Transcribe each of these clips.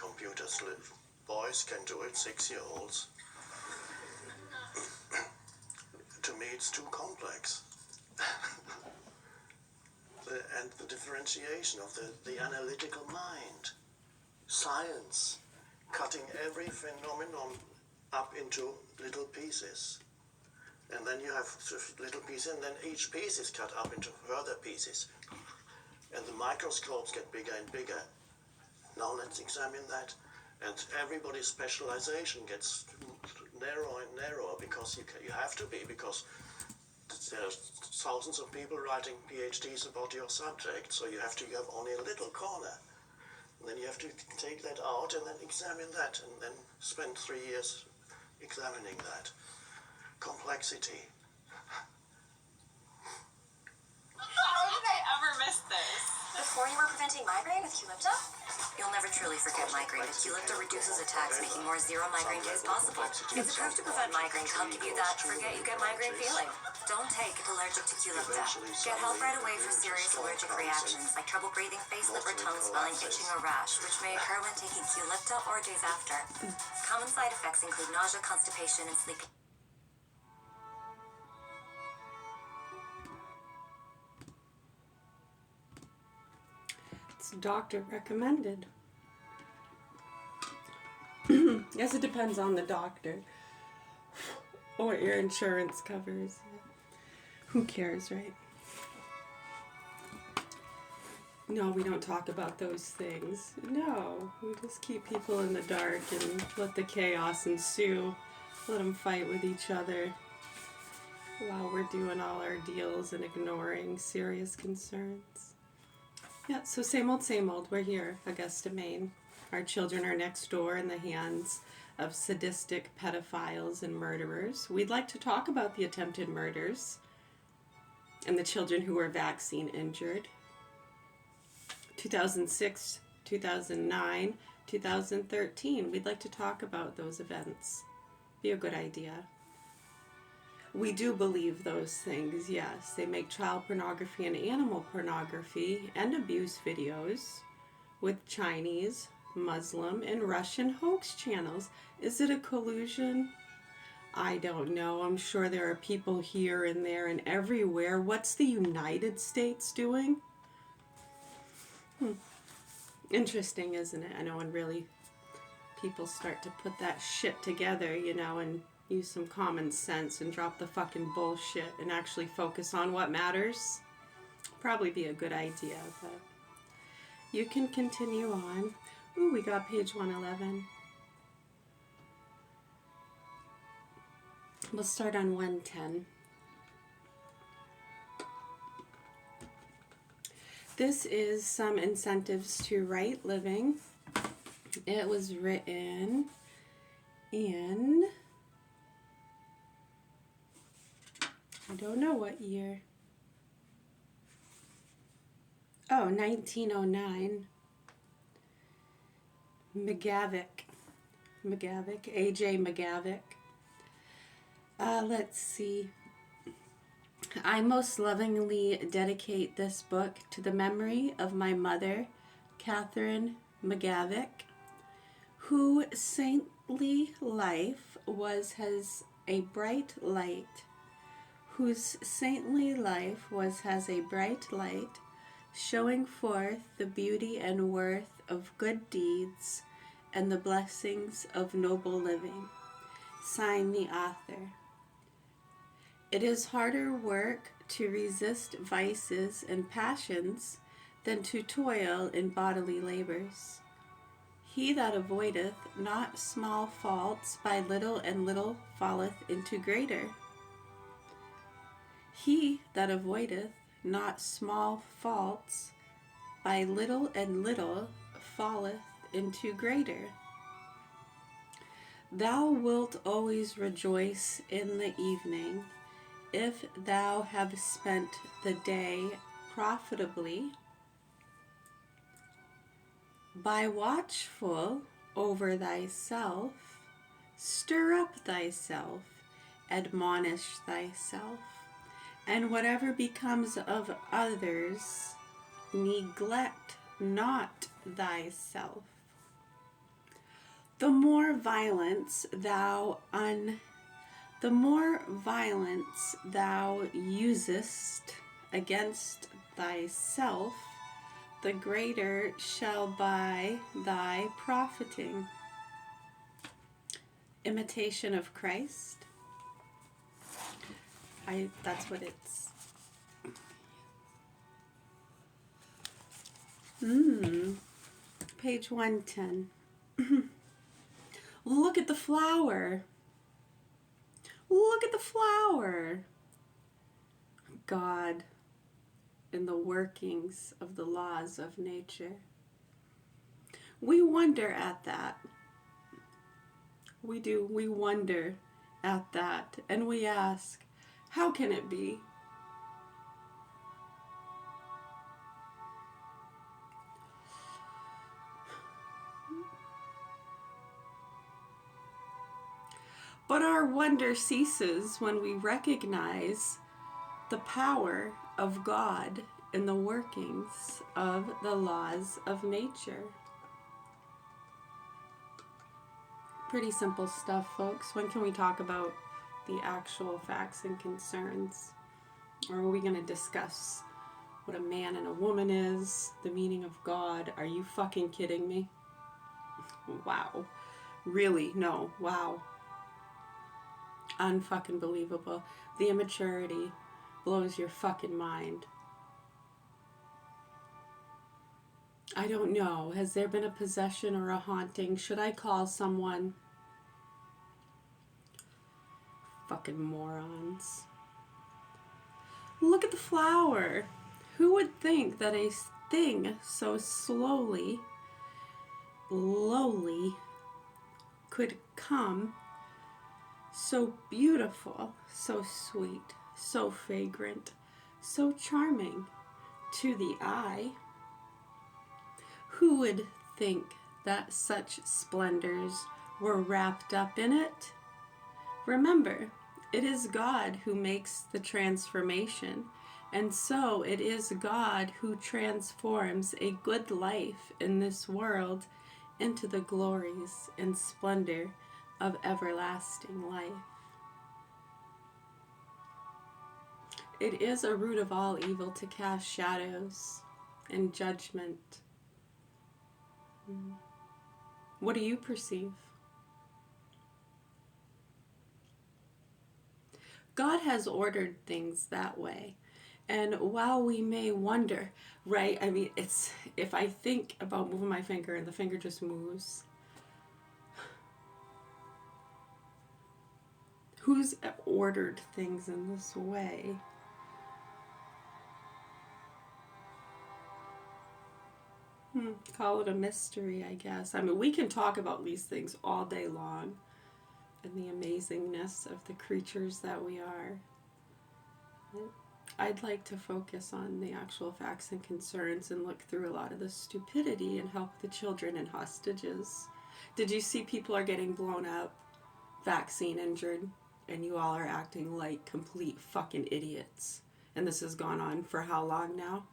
computers. Boys can do it, 6-year-olds. To me, it's too complex. And the differentiation of the analytical mind. Science, cutting every phenomenon up into little pieces. And then you have little pieces, and then each piece is cut up into further pieces. And the microscopes get bigger and bigger. Now let's examine that. And everybody's specialization gets narrower and narrower, because you have to be, because there are thousands of people writing PhDs about your subject, so you have only a little corner. And then you have to take that out and then examine that, and then spend 3 years examining that. Complexity. How did I ever miss this? Before you were preventing migraine with Qulipta? You'll never truly forget migraine, but Qulipta reduces attacks, making more zero migraine days possible. It's approved to prevent migraine to help give you that forget you get migraine feeling. Don't take if allergic to Qulipta. Get help right away for serious allergic reactions, like trouble breathing, face, lip, or tongue swelling, itching, or rash, which may occur when taking Qulipta or days after. Common side effects include nausea, constipation, and sleep. It's doctor recommended. Yes, it depends on the doctor. Or what your insurance covers. Who cares, right? No, we don't talk about those things. No, we just keep people in the dark and let the chaos ensue. Let them fight with each other while we're doing all our deals and ignoring serious concerns. Yeah, so same old, we're here, Augusta, Maine. Our children are next door in the hands of sadistic pedophiles and murderers. We'd like to talk about the attempted murders and the children who were vaccine injured. 2006, 2009, 2013. We'd like to talk about those events. Be a good idea. We do believe those things, yes. They make child pornography and animal pornography and abuse videos with Chinese, Muslim, and Russian hoax channels. Is it a collusion? I don't know. I'm sure there are people here and there and everywhere. What's the United States doing? Interesting, isn't it? I know when really people start to put that shit together, you know, and use some common sense and drop the fucking bullshit and actually focus on what matters. Probably be a good idea, but you can continue on. Ooh, we got page 111. We'll start on 110. This is some incentives to right living. It was written in, I don't know what year. Oh, 1909. McGavick, A.J. McGavick. Let's see. I most lovingly dedicate this book to the memory of my mother, Catherine McGavick, whose saintly life was as a bright light, showing forth the beauty and worth of good deeds and the blessings of noble living. Sign the author. It is harder work to resist vices and passions than to toil in bodily labors. He that avoideth not small faults by little and little falleth into greater. He that avoideth not small faults by little and little falleth into greater. Thou wilt always rejoice in the evening, if thou have spent the day profitably. By watchful over thyself, stir up thyself, admonish thyself, and whatever becomes of others, neglect not thyself. The more violence thou usest against thyself, the greater shall be thy profiting. Imitation of Christ. That's what it's. Page 110. Look at the flower. Look at the flower. God in the workings of the laws of nature. We wonder at that. We do. We wonder at that. And we ask, how can it be? But our wonder ceases when we recognize the power of God in the workings of the laws of nature. Pretty simple stuff, folks. When can we talk about the actual facts and concerns? Or are we going to discuss what a man and a woman is, the meaning of God? Are you fucking kidding me? Wow. Really? No. Wow. Unfucking believable. The immaturity blows your fucking mind. I don't know. Has there been a possession or a haunting? Should I call someone? Fucking morons. Look at the flower. Who would think that a thing so lowly could come so beautiful, so sweet, so fragrant, so charming to the eye? Who would think that such splendors were wrapped up in it? Remember, it is God who makes the transformation, and so it is God who transforms a good life in this world into the glories and splendor of everlasting life. It is a root of all evil to cast shadows and judgment. What do you perceive? God has ordered things that way. And while we may wonder, right? I mean, it's, if I think about moving my finger and the finger just moves, who's ordered things in this way? Call it a mystery, I guess. I mean, we can talk about these things all day long and the amazingness of the creatures that we are. I'd like to focus on the actual facts and concerns and look through a lot of the stupidity and help the children and hostages. Did you see people are getting blown up, vaccine injured, and you all are acting like complete fucking idiots? And this has gone on for how long now?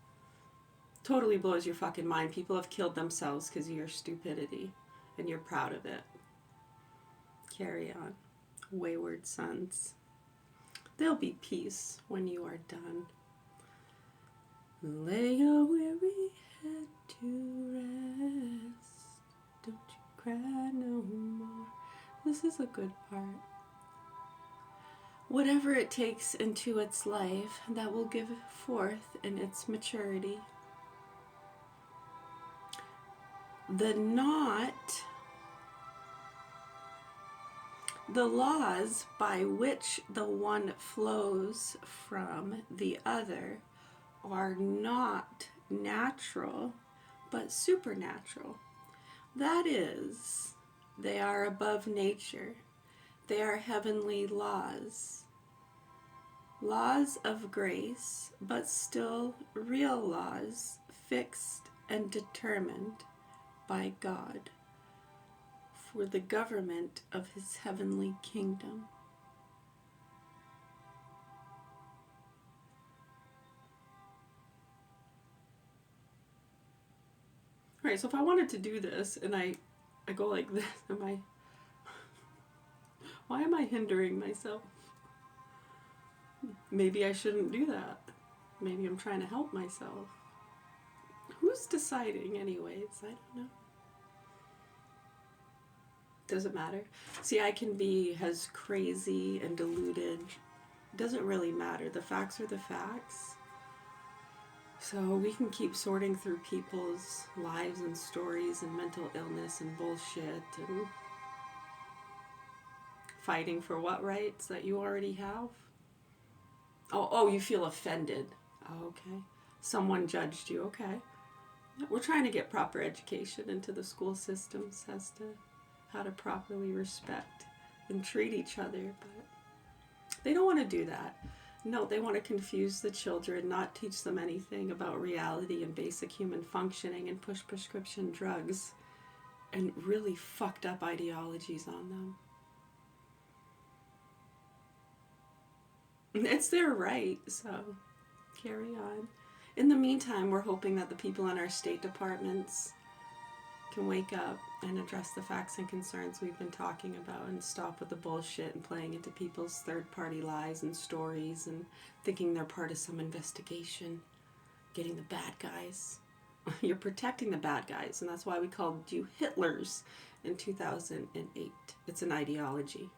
Totally blows your fucking mind. People have killed themselves because of your stupidity, and you're proud of it. Carry on, wayward sons. There'll be peace when you are done. Lay your weary head to rest. Don't you cry no more. This is a good part. Whatever it takes into its life, that will give forth in its maturity. The laws by which the one flows from the other are not natural, but supernatural. That is, they are above nature. They are heavenly laws. Laws of grace, but still real laws, fixed and determined by God for the government of his heavenly kingdom. All right, so if I wanted to do this and I I go like this. Why am I hindering myself? Maybe I shouldn't do that. Maybe I'm trying to help myself. Who's deciding anyways? I don't know. Doesn't matter. See, I can be as crazy and deluded. Doesn't really matter. The facts are the facts. So we can keep sorting through people's lives and stories and mental illness and bullshit and fighting for what rights that you already have. Oh, you feel offended. Oh, okay. Someone judged you. Okay. We're trying to get proper education into the school systems as to how to properly respect and treat each other, but they don't want to do that. No, they want to confuse the children, not teach them anything about reality and basic human functioning, and push prescription drugs and really fucked up ideologies on them. It's their right, so carry on. In the meantime, we're hoping that the people in our state departments can wake up and address the facts and concerns we've been talking about and stop with the bullshit and playing into people's third-party lies and stories and thinking they're part of some investigation, getting the bad guys. You're protecting the bad guys, and that's why we called you Hitlers in 2008. It's an ideology.